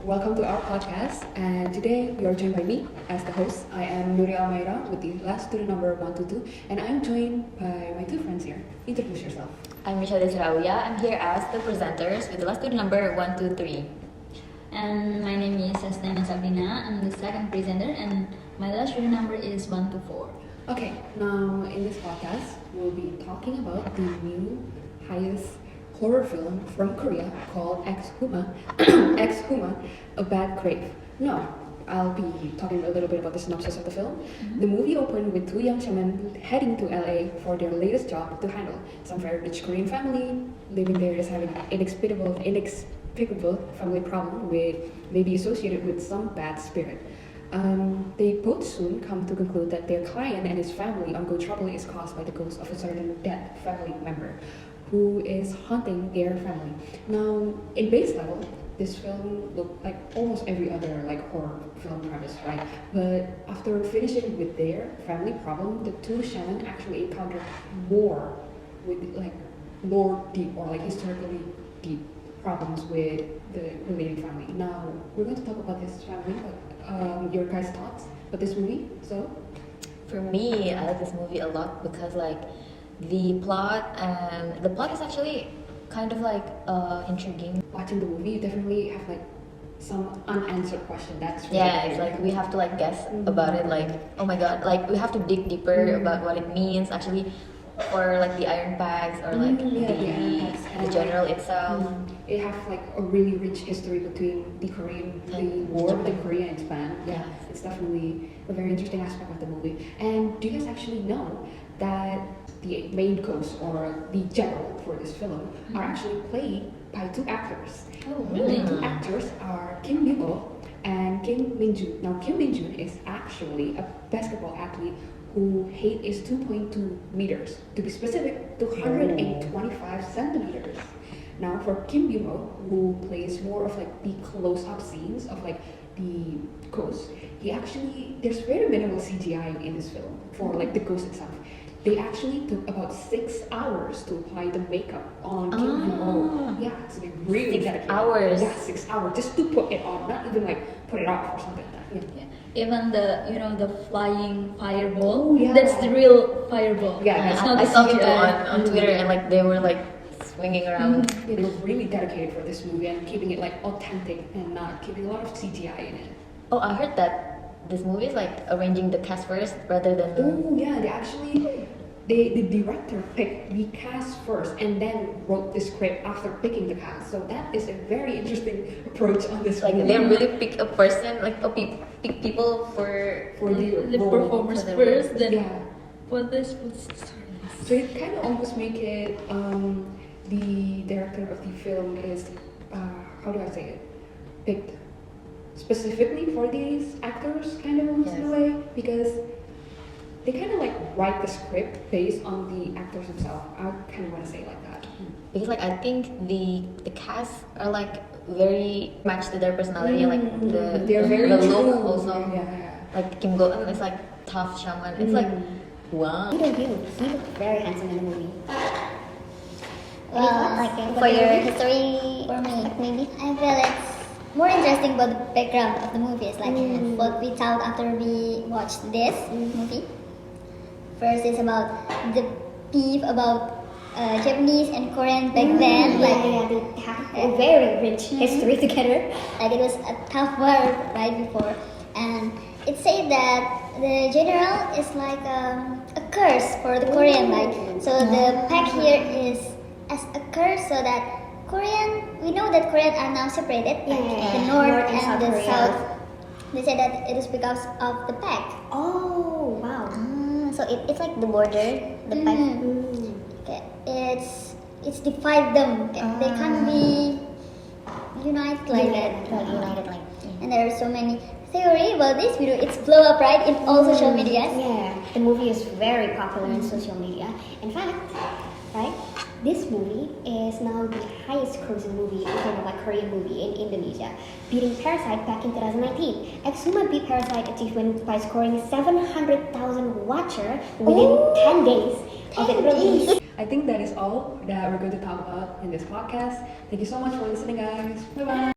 welcome to our podcast. And today we are joined by me as the host. I am Nuriel Almaira with the last student number 122, and I'm joined by my two friends here. Introduce yourself. I'm Misyel and aulia. I'm here as the presenters with the last student number 123. And my name is Hasna and Shabrina. I'm the second presenter, and my last student number is 124. Okay, now in this podcast, we'll be talking about the new highest horror film from Korea called EXHUMA, EXHUMA, A Bad Crave. Now, I'll be talking a little bit about the synopsis of the film. The movie opened with two young shaman heading to LA for their latest job to handle. Some very rich Korean family living there is having an inexplicable family problem with maybe associated with some bad spirit. They both soon come to conclude that their client and his family undergo trouble is caused by the ghost of a certain dead family member who is haunting their family. Now, in base level, this film looked like almost every other horror film premise, right? But after finishing with their family problem, the two shaman actually encountered more with more deep or historically deep problems with the related family. Now, we're going to talk about this family, but your guys' thoughts about this movie. So, for me, I like this movie a lot because the plot is actually kind of intriguing. Watching the movie, you definitely have some unanswered question. That's really it's we have to guess about it. Oh my god, we have to dig deeper about what it means actually for the iron bags or the general itself. It has a really rich history between the war between Korea and Japan. Yeah, it's definitely a very interesting aspect of the movie. And do you guys actually know that the main ghost or the general for this film are actually played by two actors? Oh, really? The two actors are Kim Min-ho and Kim Min-jun. Now, Kim Min-jun is actually a basketball athlete whose height is 2.2 meters. To be specific, 225 centimeters. Now, for Kim Min-ho, who plays more of the close-up scenes of the ghost, there's very minimal CGI in this film for the ghost itself. They actually took about 6 hours to apply the makeup on Kim Min-ho. Yeah, so they really 6 hours. Yeah, 6 hours just to put it on, not even put it off or something like that. Yeah. Even the flying fireball. Oh, yeah. That's the real fireball. Yeah, it's not I the saw it CGI. on Twitter and they were swinging around. Yeah, they were really dedicated for this movie and keeping it authentic and not keeping a lot of CGI in it. Oh, I heard that this movie is arranging the cast first rather than. Oh yeah, the director picked the cast first and then wrote the script after picking the cast. So that is a very interesting approach on this movie. They really pick a person, pick people for the role. performers first, then yeah. put this. So it kind of almost make it the director of the film is how do I say it, picked specifically for these actors kind of almost in a way, because they kind of write the script based on the actors themselves. I kind of want to say it like that. Because I think the cast are very matched to their personality, they're very the true. look also. Yeah. Kim Go-eun is tough shaman. It's wow. He looked very handsome in the movie. Well, for your history, For me, maybe I feel it's more interesting about the background of the movies, what we thought after we watched this movie. First is about the beef about Japanese and Korean back then. they have a very rich history together. It was a tough war right before, and it said that the general is a curse for the Korean. So the pack here is as a curse, so that we know that Korean are now separated, the North and the South. They say that it is because of the pack. Oh, wow. So it's like the border, the pack. Okay. It's divide them. Okay. They can't be united like that. And there are so many theory about this video. It's blow up right in all social medias. Yeah, the movie is very popular in social media. In fact, right, this movie is now the highest grossing movie in terms of Korean movie in Indonesia, beating Parasite back in 2019. EXHUMA beat Parasite achievement by scoring 700,000 watcher within 10 days of its release. I think that is all that we're going to talk about in this podcast. Thank you so much for listening, guys. Bye bye.